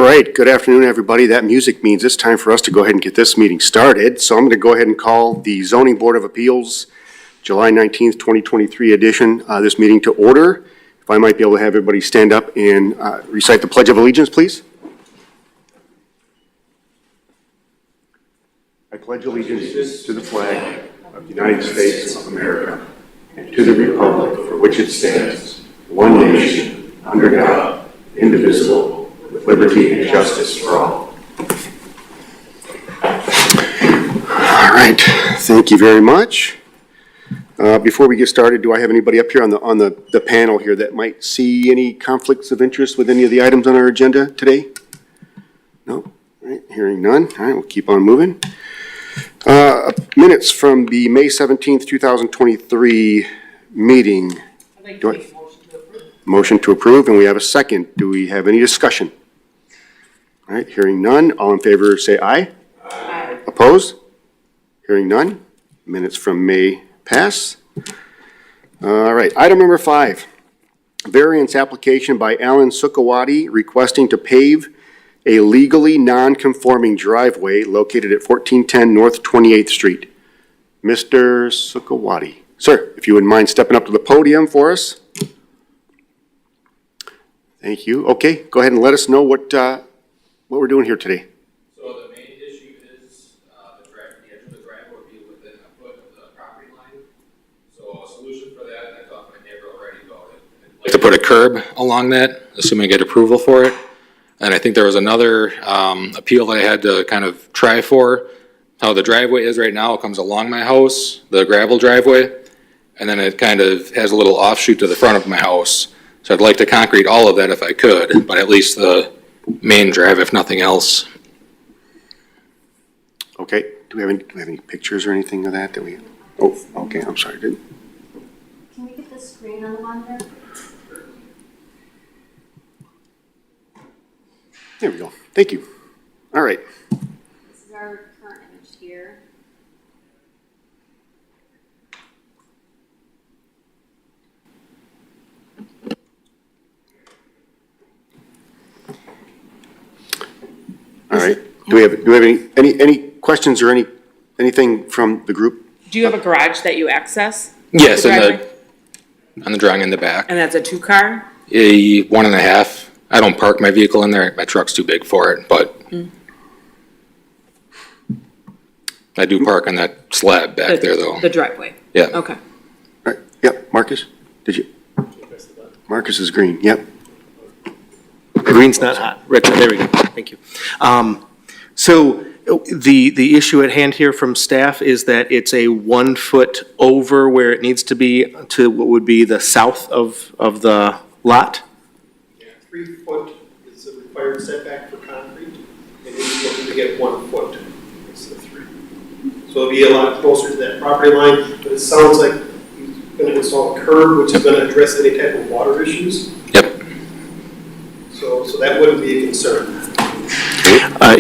right, good afternoon, everybody. That music means it's time for us to go ahead and get this meeting started. So I'm going to go ahead and call the Zoning Board of Appeals, July 19th, 2023 edition, this meeting to order. If I might be able to have everybody stand up and recite the Pledge of Allegiance, please. I pledge allegiance to the flag of the United States of America and to the republic for which it stands, one nation, under God, indivisible, with liberty and justice for all. All right, thank you very much. Before we get started, do I have anybody up here on the panel here that might see any conflicts of interest with any of the items on our agenda today? No? All right, hearing none. All right, we'll keep on moving. Minutes from the May 17th, 2023 meeting. I'd like to make a motion to approve. Motion to approve, and we have a second. Do we have any discussion? All right, hearing none. All in favor say aye. Aye. Opposed? Hearing none. Minutes from May pass. All right, item number 5. Variance application by Alan Sukawati requesting to pave a legally non-conforming driveway located at 1410 North 28th Street. Mr. Sukawati. Sir, if you wouldn't mind stepping up to the podium for us. Thank you. Okay, go ahead and let us know what we're doing here today. So the main issue is the edge of the driveway will be within a foot of the property line. So a solution for that, and I talked to my neighbor already about it. I'd like to put a curb along that, assuming I get approval for it. And I think there was another appeal that I had to kind of try for. How the driveway is right now, it comes along my house, the gravel driveway, and then it kind of has a little offshoot to the front of my house. So I'd like to concrete all of that if I could, but at least the main drive, if nothing else. Okay, do we have any pictures or anything of that we, oh, okay, I'm sorry, Can we get the screen on the monitor? There we go. Thank you. All right. This is our current image here. All right. Do we have any questions or anything from the group? Do you have a garage that you access? Yes, The driveway? on the drawing in the back. And that's a 2-car? A 1.5. I don't park my vehicle in there. My truck's too big for it, but I do park on that slab back there though. The driveway? Yeah. Okay. All right. Yep, Marcus, did you? Marcus is green, yep. Green's not hot. Red, there we go. Thank you. So the issue at hand here from staff is that it's a 1 foot over where it needs to be to what would be the south of the lot. Yeah, 3 foot is the required setback for concrete, and he's looking to get 1 foot instead of 3. So it'll be a lot closer to that property line, but it sounds like he's going to install a curb, which is going to address any type of water issues. Yep. So that wouldn't be a concern.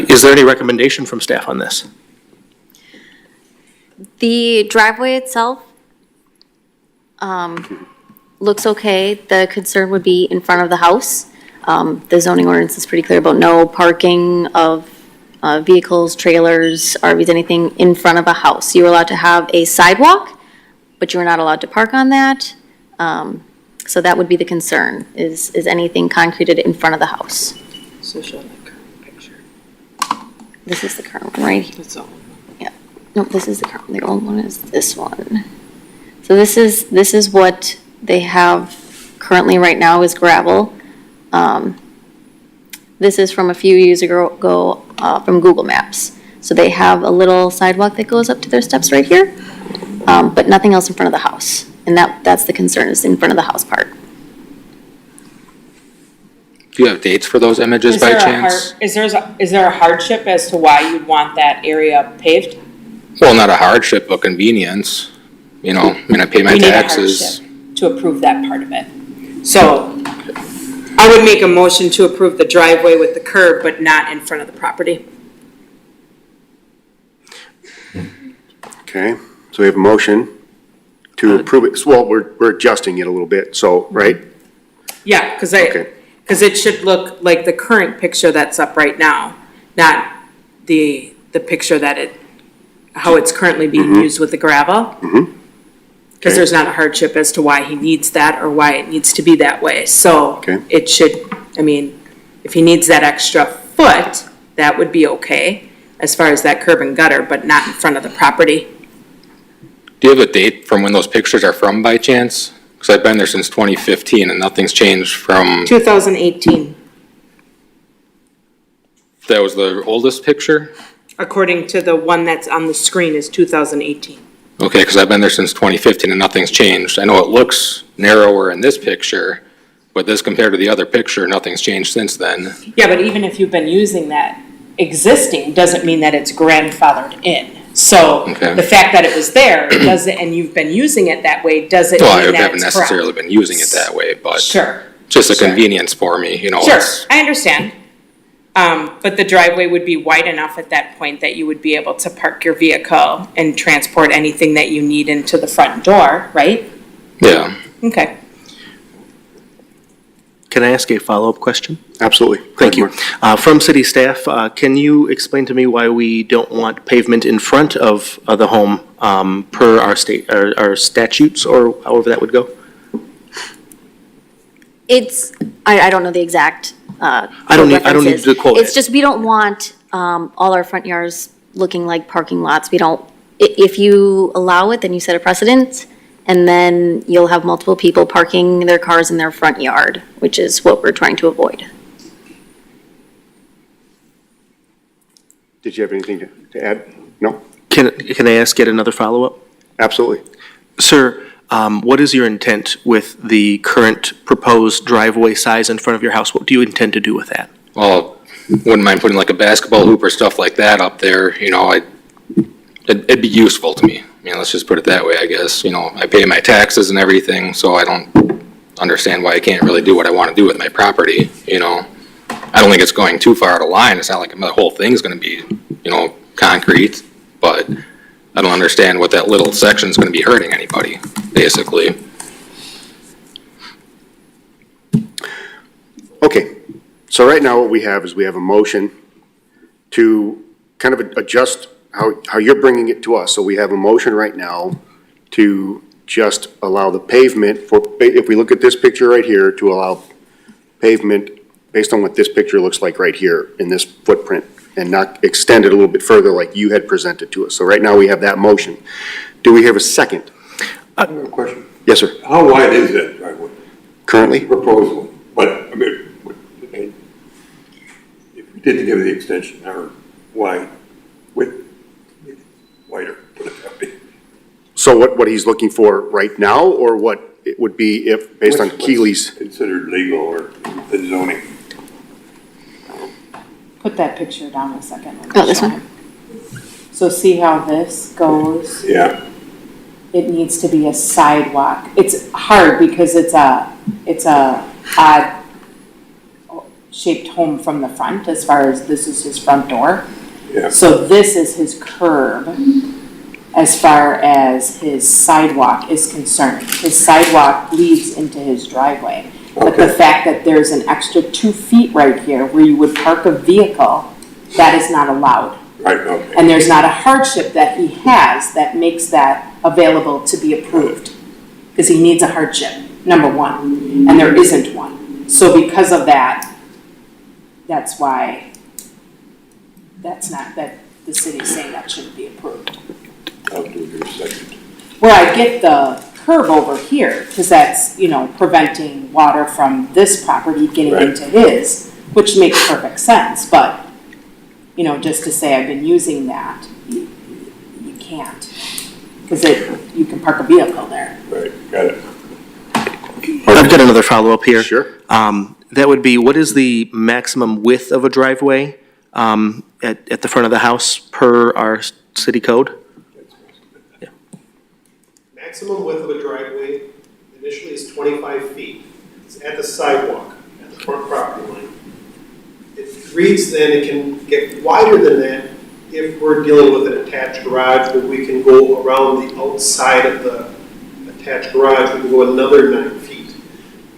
Is there any recommendation from staff on this? The driveway itself looks okay. The concern would be in front of the house. The zoning ordinance is pretty clear about no parking of vehicles, trailers, RVs, anything in front of a house. You're allowed to have a sidewalk, but you're not allowed to park on that. So that would be the concern, is anything concreted in front of the house. So show the current picture. This is the current one right here. That's all. Yeah, no, this is the current, the old one is this one. So this is what they have currently right now is gravel. This is from a few years ago from Google Maps. So they have a little sidewalk that goes up to their steps right here, but nothing else in front of the house. And that's the concern, is in front of the house part. Do you have dates for those images by chance? Is there a hardship as to why you'd want that area paved? Well, not a hardship, but convenience. You know, I mean, I pay my We need a taxes. hardship to approve that part of it. So I would make a motion to approve the driveway with the curb, but not in front of the property. Okay, so we have a motion to approve it. Well, we're adjusting it a little bit, so, right? Yeah, because Okay. Because it should look like the current picture that's up right now, not the picture how it's currently being used with the gravel. Because there's not a hardship as to why he needs that or why it needs to be that way. So Okay. it should, I mean, if he needs that extra foot, that would be okay as far as that curb and gutter, but not in front of the property. Do you have a date from when those pictures are from by chance? Because I've been there since 2015 and nothing's changed from, 2018, that was the oldest picture? according to the one that's on the screen is 2018. Okay, because I've been there since 2015 and nothing's changed. I know it looks narrower in this picture, but this compared to the other picture, nothing's changed since then. Yeah, but even if you've been using that existing, doesn't mean that it's grandfathered in. So Okay. the fact that it was there doesn't, and you've been using it that way, doesn't Well, I mean that haven't it's necessarily correct. been using it that way, but Sure, just a Sure. convenience for me, you know. sure, it's- I understand. But the driveway would be wide enough at that point that you would be able to park your vehicle and transport anything that you need into the front door, right? Yeah. Okay. Can I ask a follow-up question? Absolutely. Thank you. From city staff, can you explain to me why we don't want pavement in front of the home per our statutes, or however that would go? I don't know the exact, I don't need references. to quote It's it. just, we don't want, all our front yards looking like parking lots. We don't, if you allow it, then you set a precedent, and then you'll have multiple people parking their cars in their front yard, which is what we're trying to avoid. Did you have anything to add? No? Can I ask yet another follow-up? Absolutely. Sir, what is your intent with the current proposed driveway size in front of your house? What do you intend to do with that? Well, wouldn't mind putting like a basketball hoop or stuff like that up there, you know, it'd be useful to me. I mean, let's just put it that way, I guess. You know, I pay my taxes and everything, so I don't understand why I can't really do what I want to do with my property, you know. I don't think it's going too far out of line. It's not like the whole thing's gonna be, you know, concrete, but I don't understand what that little section's gonna be hurting anybody, basically. Okay, so right now what we have is we have a motion to kind of adjust how you're bringing it to us. So we have a motion right now to just allow the pavement for, if we look at this picture right here, to allow pavement based on what this picture looks like right here in this footprint, and not extend it a little bit further like you had presented to us. So right now we have that motion. Do we have a second? I have a question. Yes, sir. How wide is that driveway? Currently? Proposal, but, I mean, if we didn't give the extension, or why, width, wider, put it that way. So what he's looking for right now, or what it would be if, based on What's Keely's? considered legal or the zoning? Put that picture down a second. Let me Oh, this show one? him. So see how this goes? Yeah, It needs to be a sidewalk. It's hard because it's a odd shaped home from the front as far as this is his front door. yeah. So this is his curb as far as his sidewalk is concerned. His sidewalk leads into his driveway. But the Okay. fact that there's an extra 2 feet right here where you would park a vehicle, that is not allowed. Right, okay. And there's not a hardship that he has that makes that available to be approved. Because he needs a hardship, number one, and there isn't one. So because of that, that's why that the city's saying that shouldn't be approved. I'll do your second. Where I get the curb over here, because that's, preventing water from this property getting Right. into his, which makes perfect sense, but, just to say I've been using that, you can't. Because you can park a vehicle there. Right, got it. I've got another follow-up here. Sure. That would be, what is the maximum width of a driveway at the front of the house per our city code? Maximum width of a driveway initially is 25 feet. It's at the sidewalk, at the front property line. It reads then it can get wider than that if we're dealing with an attached garage, where we can go around the outside of the attached garage, we can go another 9 feet.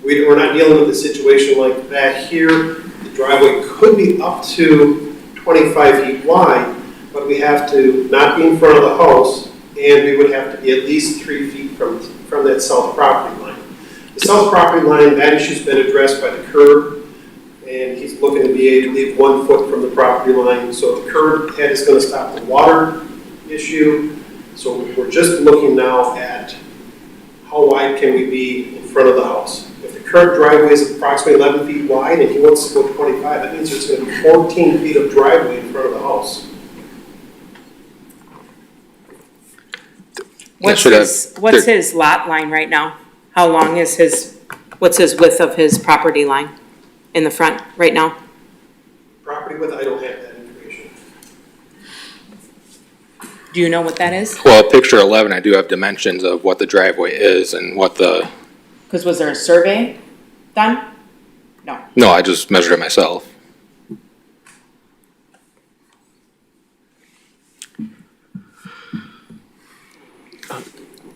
We're not dealing with a situation like that here. The driveway could be up to 25 feet wide, but we have to not be in front of the house, and we would have to be at least 3 feet from that south property line. The south property line, that issue's been addressed by the curb, and he's looking to be able to leave 1 foot from the property line. So the curb head is going to stop the water issue. So we're just looking now at how wide can we be in front of the house. If the current driveway is approximately 11 feet wide and he wants to go 25, that means there's going to be 14 feet of driveway in front of the house. What's his lot line right now? How long is what's his width of his property line in the front right now? Property width, I don't have that information. Do you know what that is? Well, picture 11, I do have dimensions of what the driveway is and what the, Because was there a survey done? no, I just measured it myself.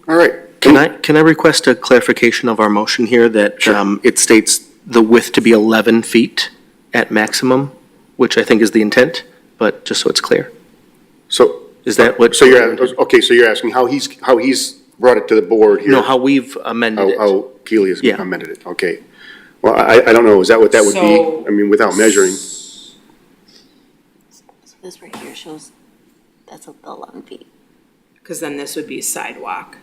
All right. Can I request a clarification of our motion here that it states the width to be 11 feet at maximum, which I think is the intent, but just so it's clear. So, Is that what? so you're asking how he's brought it to the board here? No, how we've amended it. How Keely has Yeah. amended it, okay. Well, I don't know, is that what that would So- be? I mean, without measuring. So this right here shows that's 11 feet. Because then this would be sidewalk.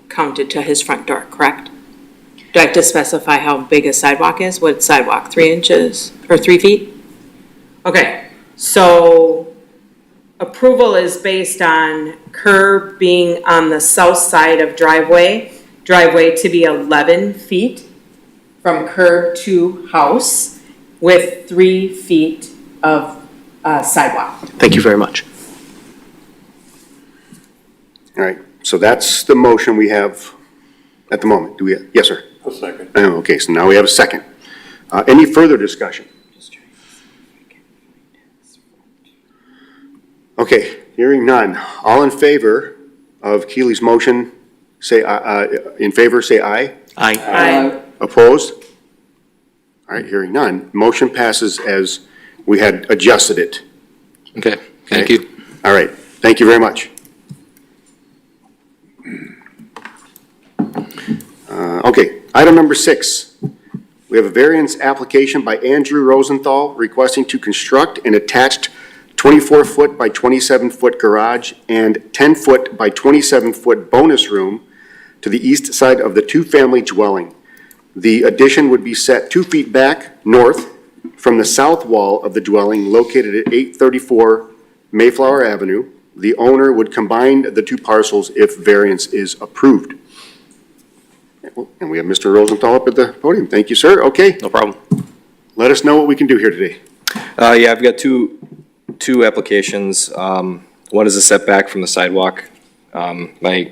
Counted to his front door, correct? Do I have to specify how big a sidewalk is? What sidewalk, 3 inches or 3 feet? Okay, so approval is based on curb being on the south side of driveway to be 11 feet from curb to house with 3 feet of sidewalk. Thank you very much. All right, so that's the motion we have at the moment. Do we, yes, sir? A second. Oh, okay, so now we have a second. Any further discussion? Okay, hearing none. All in favor of Keely's motion, say, in favor, say aye. Aye. Opposed? All right, hearing none. Motion passes as we had adjusted it. Okay, thank you. All right, thank you very much. Okay, item number 6. We have a variance application by Andrew Rosenthal requesting to construct an attached 24-foot by 27-foot garage and 10-foot by 27-foot bonus room to the east side of the two-family dwelling. The addition would be set 2 feet back north from the south wall of the dwelling located at 834 Mayflower Avenue. The owner would combine the two parcels if variance is approved. And we have Mr. Rosenthal up at the podium. Thank you, sir. Okay, No problem. let us know what we can do here today. Yeah, I've got two applications. One is a setback from the sidewalk. My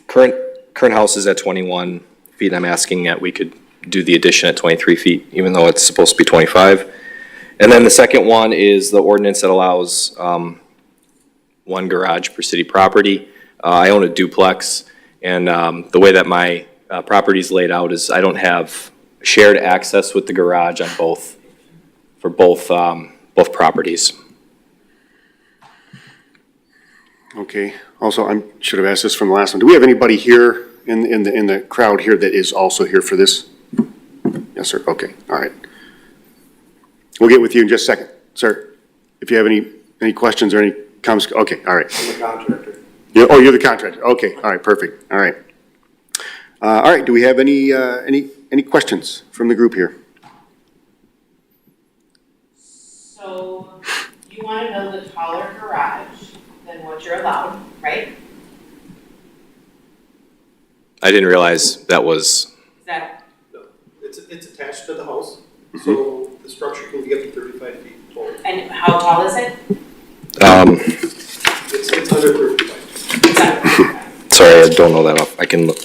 current house is at 21 feet. I'm asking that we could do the addition at 23 feet, even though it's supposed to be 25. And then the second one is the ordinance that allows one garage per city property. I own a duplex, and the way that my property is laid out is I don't have shared access with the garage on both properties. Okay, also, I should have asked this from the last one. Do we have anybody here in the crowd here that is also here for this? Yes, sir. Okay, all right. We'll get with you in just a second. Sir, if you have any questions or any comments, okay, all right. I'm a contractor. Oh, you're the contractor. Okay, all right, perfect. All right. All right, do we have any questions from the group here? So you want to build a taller garage than what you're allowed, right? I didn't realize that was, Is that, No, it's attached to the house, so the structure can get to 35 feet tall. and how tall is it? It's under 35. Is that- sorry, I don't know that off. I can look.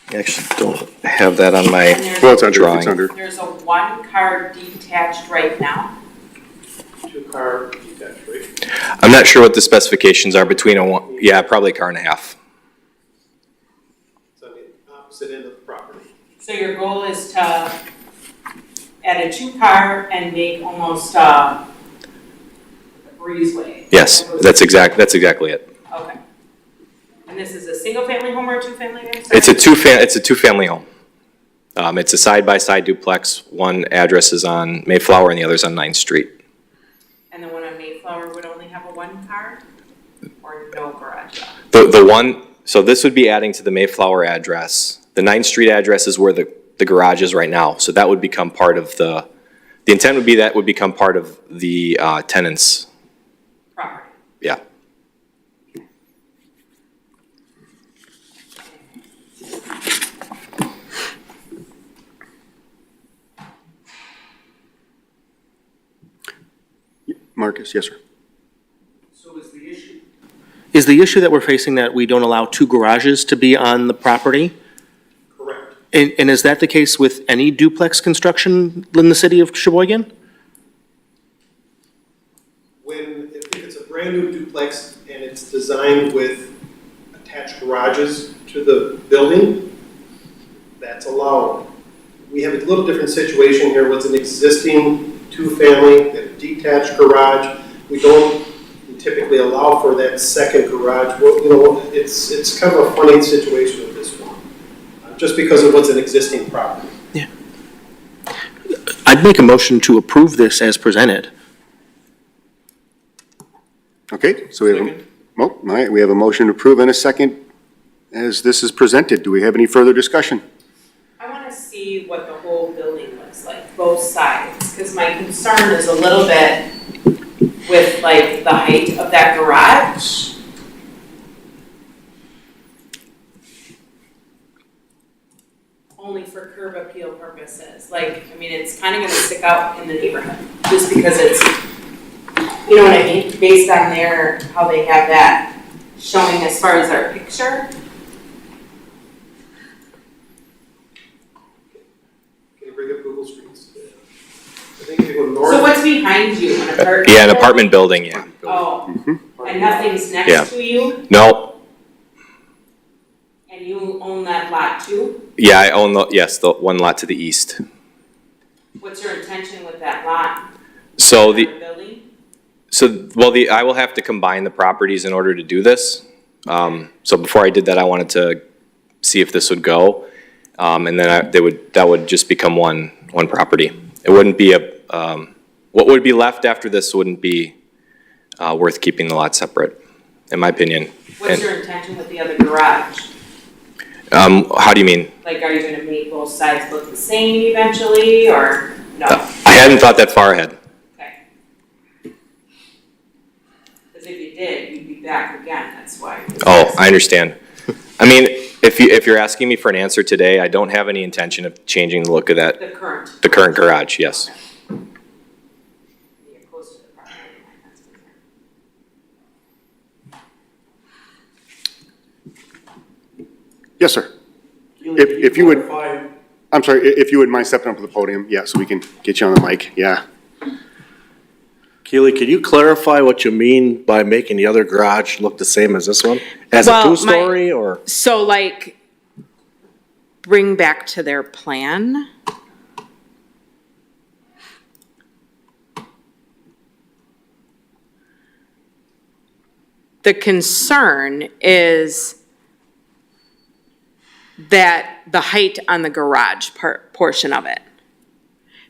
I actually don't have that on my And there's Well, it's under, drawing. it's under. There's a one-car detached right now. Two-car detached, right? I'm not sure what the specifications are between yeah, probably a car and a half. It's on the opposite end of the property. So your goal is to add a two-car and make almost a breezeway? Yes, that's exactly it. Okay. And this is a single-family home or a two-family home? It's a two-family home. It's a side-by-side duplex. One address is on Mayflower and the other's on 9th Street. And the one on Mayflower would only have a one-car or no garage? The one, so this would be adding to the Mayflower address. The 9th Street address is where the garage is right now, so that would become part of the intent would be that would become part of the tenant's, Property. yeah. Marcus, yes, sir. So is the issue? Is the issue that we're facing that we don't allow two garages to be on the property? Correct. And is that the case with any duplex construction in the city of Sheboygan? If it's a brand-new duplex and it's designed with attached garages to the building, that's allowed. We have a little different situation here with an existing two-family, a detached garage. We don't typically allow for that second garage. Well, you know, it's kind of a funny situation with this one, just because of what's an existing property. I'd make a motion to approve this as presented. Okay, so we have, all right, we have a motion to approve and a second as this is presented. Do we have any further discussion? I want to see what the whole building looks like, both sides, because my concern is a little bit with like the height of that garage. Only for curb appeal purposes. Like, I mean, it's kind of going to stick out in the neighborhood just because it's, you know what I mean? Based on how they have that showing as far as our picture. Can you bring up Google Streets? I think if you go north. So what's behind you? An apartment? Yeah, an apartment building, yeah. Oh, Mm-hmm. and nothing's Yeah. next to you? No, And you own that lot too? yeah, I own the one lot to the east. What's your intention with that lot? So Another building? I will have to combine the properties in order to do this. So before I did that, I wanted to see if this would go. And then that would just become one property. It wouldn't be what would be left after this wouldn't be worth keeping the lot separate, in my opinion. What's your intention with the other garage? How do you mean? Like, are you gonna make both sides look the same eventually, or no? I hadn't thought that far ahead. Okay. Because if you did, you'd be back again, that's why. Oh, I understand. I mean, if you're asking me for an answer today, I don't have any intention of changing the look of The current. the current garage, yes. You're close to the property line, that's what Yes, sir. If you would, I'm sorry, if you wouldn't mind stepping up to the podium, yeah, so we can get you on the mic, yeah. Keely, could you clarify what you mean by making the other garage look the same as this one? As a Well, two-story or? So like, bring back to their plan. The concern is that the height on the garage portion of it.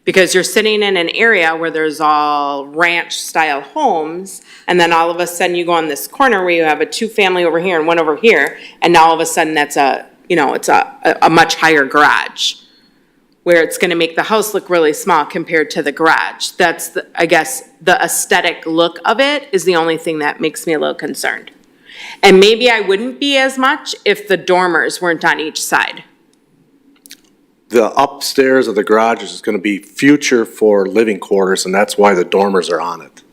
Because you're sitting in an area where there's all ranch-style homes, and then all of a sudden you go on this corner where you have a two-family over here and one over here, and now all of a sudden that's it's a much higher garage, where it's gonna make the house look really small compared to the garage. That's, I guess, the aesthetic look of it is the only thing that makes me a little concerned. And maybe I wouldn't be as much if the dormers weren't on each side. The upstairs of the garage is gonna be future for living quarters, and that's why the dormers are on it.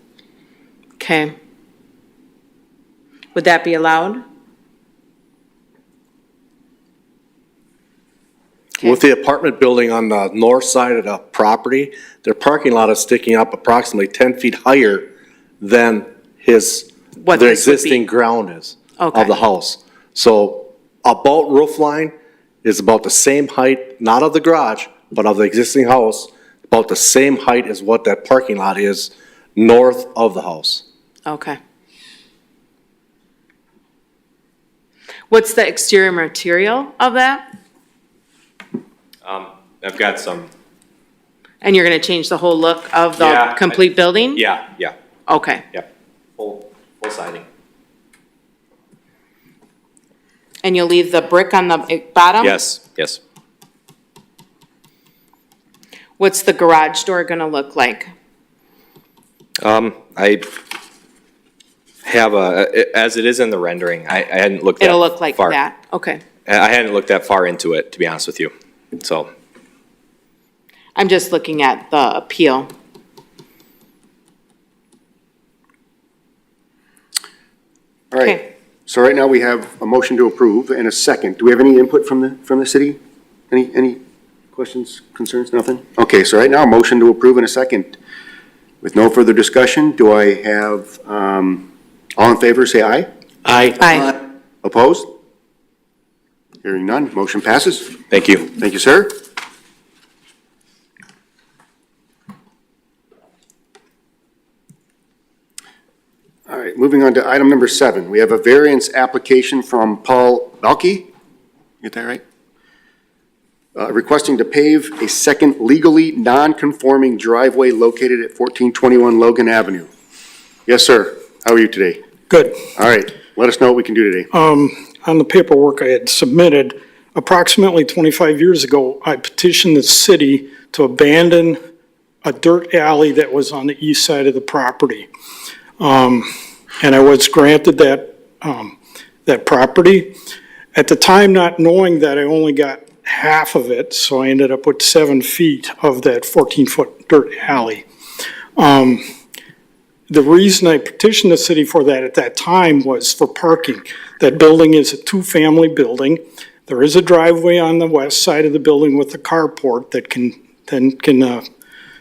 Okay. Would that be allowed? With the apartment building on the north side of the property, their parking lot is sticking up approximately 10 feet higher than What their this would be. existing ground is Okay. of the house. So about roof line is about the same height, not of the garage, but of the existing house, about the same height as what that parking lot is north of the house. Okay. What's the exterior material of that? I've got some, And you're gonna change the whole look of the Yeah, complete building? yeah, Okay. full siding. And you'll leave the brick on the bottom? Yes. What's the garage door gonna look like? I have as it is in the rendering, I hadn't looked that It'll look like far. that, okay. I hadn't looked that far into it, to be honest with you, so. I'm just looking at the appeal. All right. Okay. So right now we have a motion to approve and a second. Do we have any input from the city? Any questions, concerns, nothing? Okay, so right now, a motion to approve and a second. With no further discussion, do I have, all in favor, say aye. Aye. Opposed? Hearing none, motion passes. Thank you. Thank you, sir. All right, moving on to item number 7. We have a variance application from Paul Balke. Get that right? Requesting to pave a second legally non-conforming driveway located at 1421 Logan Avenue. Yes, sir. How are you today? Good. All right, let us know what we can do today. On the paperwork I had submitted, approximately 25 years ago, I petitioned the city to abandon a dirt alley that was on the east side of the property. And I was granted that property. At the time, not knowing that, I only got half of it, so I ended up with 7 feet of that 14-foot dirt alley. The reason I petitioned the city for that at that time was for parking. That building is a 2-family building. There is a driveway on the west side of the building with a carport that can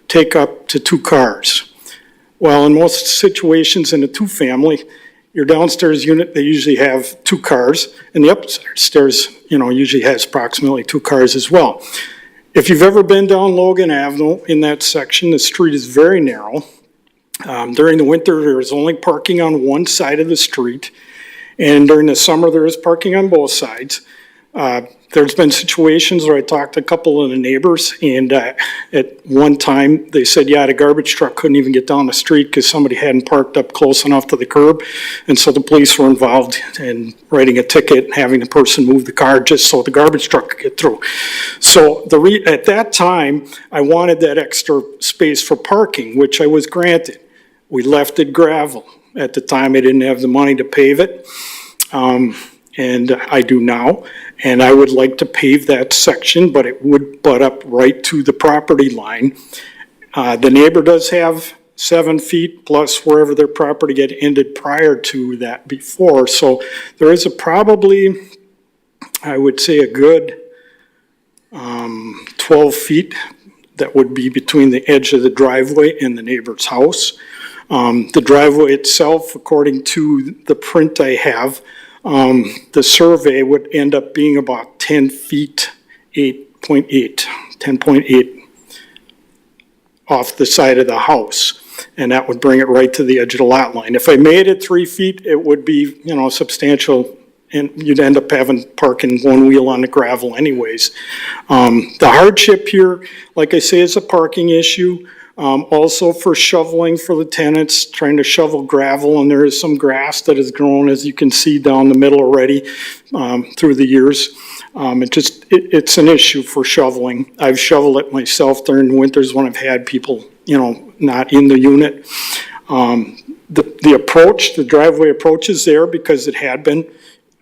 take up to 2 cars. Well, in most situations in a 2-family, your downstairs unit, they usually have 2 cars, and the upstairs, usually has approximately 2 cars as well. If you've ever been down Logan Avenue in that section, the street is very narrow. During the winter, there is only parking on one side of the street, and during the summer, there is parking on both sides. There's been situations where I talked to a couple of the neighbors, and at one time, they said, yeah, the garbage truck couldn't even get down the street because somebody hadn't parked up close enough to the curb. And so the police were involved in writing a ticket and having the person move the car just so the garbage truck could get through. So at that time, I wanted that extra space for parking, which I was granted. We left it gravel. At the time, I didn't have the money to pave it. And I do now, and I would like to pave that section, but it would butt up right to the property line. The neighbor does have 7 feet plus wherever their property had ended prior to that before, so there is probably, I would say, a good 12 feet that would be between the edge of the driveway and the neighbor's house. The driveway itself, according to the print I have, the survey would end up being about 10 feet, 10.8 off the side of the house. And that would bring it right to the edge of the lot line. If I made it 3 feet, it would be, substantial, and you'd end up having parking one wheel on the gravel anyways. The hardship here, like I say, is a parking issue. Also for shoveling for the tenants, trying to shovel gravel, and there is some grass that has grown, as you can see down the middle already, through the years. It's an issue for shoveling. I've shoveled it myself during the winters when I've had people, not in the unit. The driveway approach is there because it had been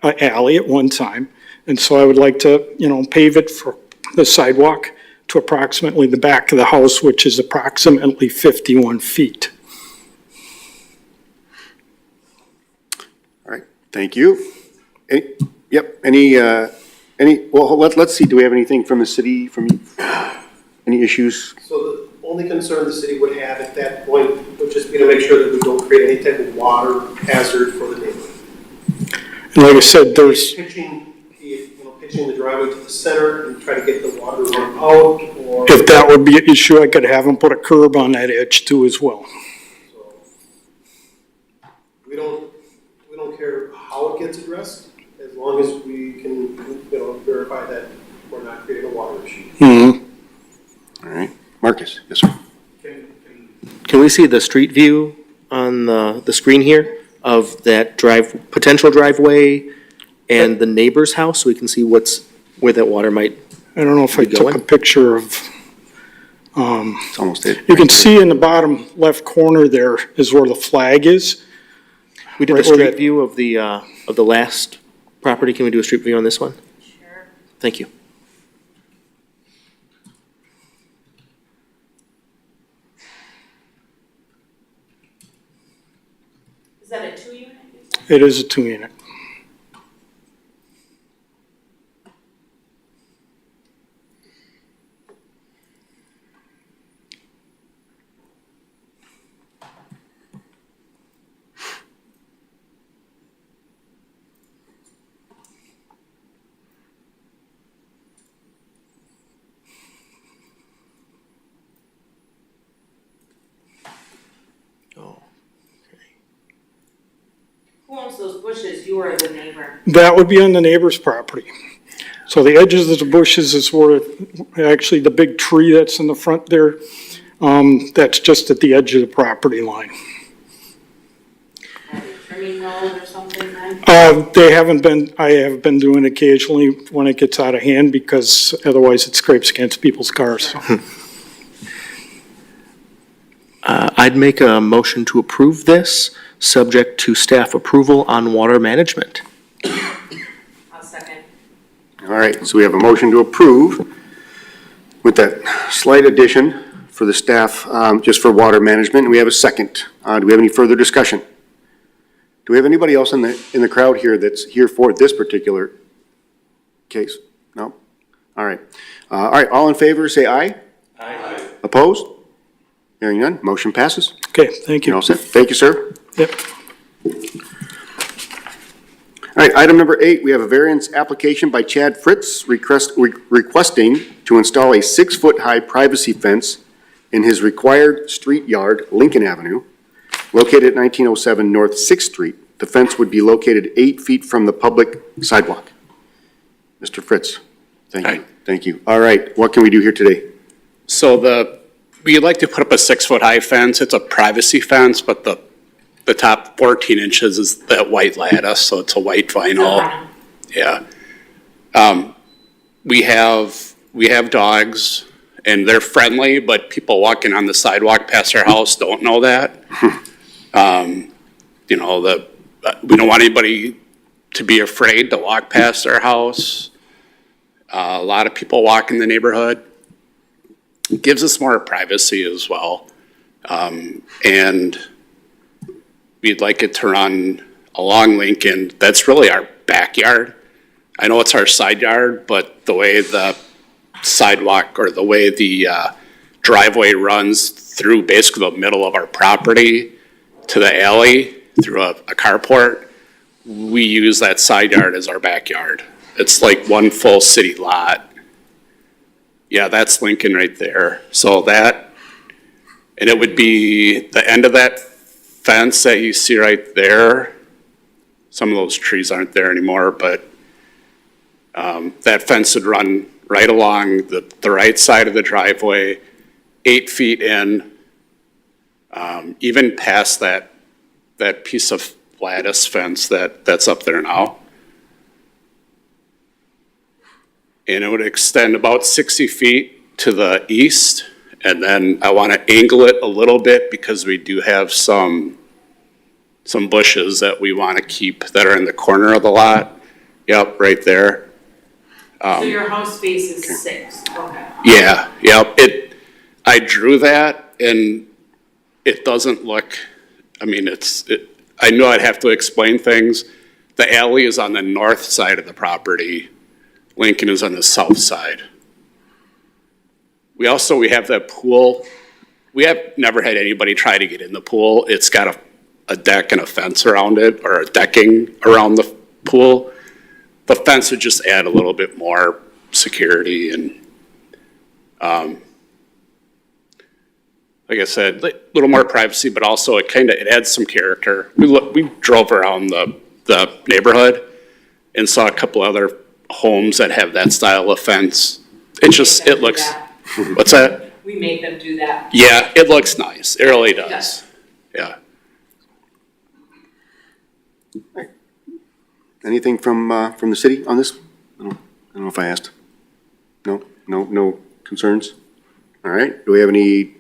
an alley at one time. And so I would like to, pave it for the sidewalk to approximately the back of the house, which is approximately 51 feet. All right, thank you. Any Let's see, do we have anything from the city, from you? Any issues? So the only concern the city would have at that point would just be to make sure that we don't create any type of water hazard for the neighborhood. And like I said, there's, Pitching the driveway to the center and try to get the water run out, or. if that would be an issue, I could have them put a curb on that edge too as well. So, we don't care how it gets addressed, as long as we can, verify that we're not creating a water issue. Mm-hmm. All right. Marcus, yes, sir. Can we see the street view on the screen here of that potential driveway and the neighbor's house, so we can see where that water might, I don't know if I Keep took a going. picture of, It's almost it. you can see in the bottom left corner there is where the flag is. we did Right the where street that- view of the last property. Can we do a street view on this one? Sure. Thank you. Is that a 2-unit? It is a 2-unit. Who owns those bushes, you or the neighbor? That would be on the neighbor's property. So the edges of the bushes is where, actually the big tree that's in the front there, that's just at the edge of the property line. Trimming road or something then? They haven't been, I have been doing occasionally when it gets out of hand because otherwise it scrapes against people's cars. I'd make a motion to approve this, subject to staff approval on water management. I'll second. All right, so we have a motion to approve with that slight addition for the staff, just for water management, and we have a second. Do we have any further discussion? Do we have anybody else in the crowd here that's here for this particular case? No? All right. All in favor, say aye. Aye. Opposed? Hearing none, motion passes. Okay, thank You're you. all set. Thank you, sir. Yep. All right, item number 8, we have a variance application by Chad Fritz requesting to install a 6-foot-high privacy fence in his required street yard, Lincoln Avenue, located at 1907 North 6th Street. The fence would be located 8 feet from the public sidewalk. Mr. Fritz, thank you. Hi. Thank you. All right, what can we do here today? So we'd like to put up a 6-foot-high fence. It's a privacy fence, but the top 14 inches is that white lattice, so it's a white vinyl. Yeah. We have dogs, and they're friendly, but people walking on the sidewalk past our house don't know that. We don't want anybody to be afraid to walk past our house. A lot of people walk in the neighborhood. It gives us more privacy as well. And we'd like it to run along Lincoln. That's really our backyard. I know it's our side yard, but the way the sidewalk or the way the driveway runs through basically the middle of our property to the alley through a carport, we use that side yard as our backyard. It's like one full city lot. Yeah, that's Lincoln right there. So that, and it would be the end of that fence that you see right there. Some of those trees aren't there anymore, but that fence would run right along the right side of the driveway, 8 feet in, even past that piece of lattice fence that's up there now. And it would extend about 60 feet to the east. And then I want to angle it a little bit because we do have some bushes that we want to keep that are in the corner of the lot. Yep, right there. So your house faces 6, okay. Yeah, yep. I drew that and it doesn't look, I mean, I know I'd have to explain things. The alley is on the north side of the property. Lincoln is on the south side. We have that pool. We have never had anybody try to get in the pool. It's got a deck and a fence around it, or a decking around the pool. The fence would just add a little bit more security and, like I said, a little more privacy, but also it adds some character. We drove around the neighborhood and saw a couple other homes that have that style of fence. It looks, what's that? We made them do that. Yeah, it looks nice. It really does. Yeah. Anything from the city on this? I don't know if I asked. No concerns? All right, do we have any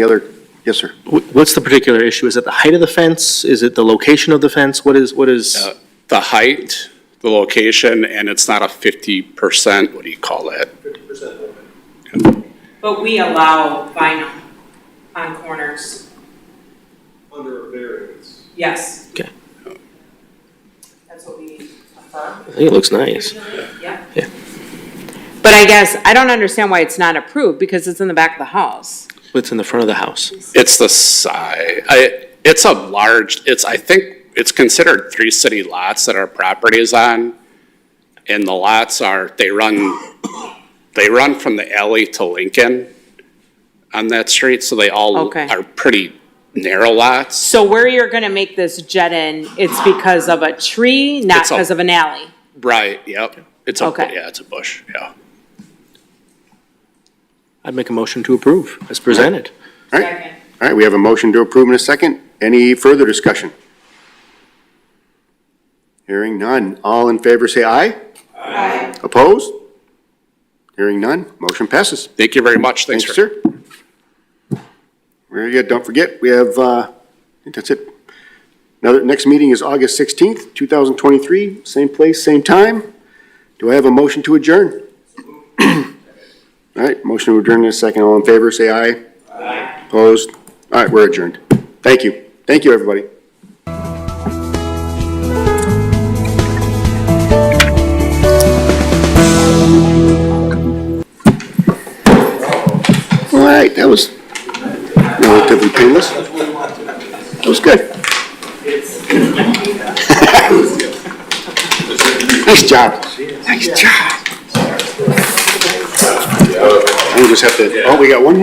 other, yes, sir? What's the particular issue? Is it the height of the fence? Is it the location of the fence? What is? The height, the location, and it's not a 50%, what do you call that? 50% limit. But we allow vinyl on corners, Under a variance. yes. Okay. That's what we prefer. I think it looks nice. Yeah. Yeah. But I guess, I don't understand why it's not approved, because it's in the back of the house. What's in the front of the house? It's the side, I think it's considered 3 city lots that our property is on. And the lots they run from the alley to Lincoln on that street, so they all Okay. are pretty narrow lots. So where you're gonna make this jet in, it's because of a tree, not It's a- because of an alley? Right, yep. It's Okay. it's a bush, yeah. I'd make a motion to approve as presented. All right, we have a motion to approve in a second. Any further discussion? Hearing none. All in favor, say aye. Aye. Opposed? Hearing none. Motion passes. Thank you very much. Thanks Thanks, for. sir. Very good. Don't forget, we have, I think that's it. Next meeting is August 16th, 2023, same place, same time. Do I have a motion to adjourn? All right, motion to adjourn in a second. All in favor, say aye. Aye. Opposed? All right, we're adjourned. Thank you. Thank you, everybody. All right, that was relatively painless. That was good. Nice job. Nice job. We just have to, we got one more.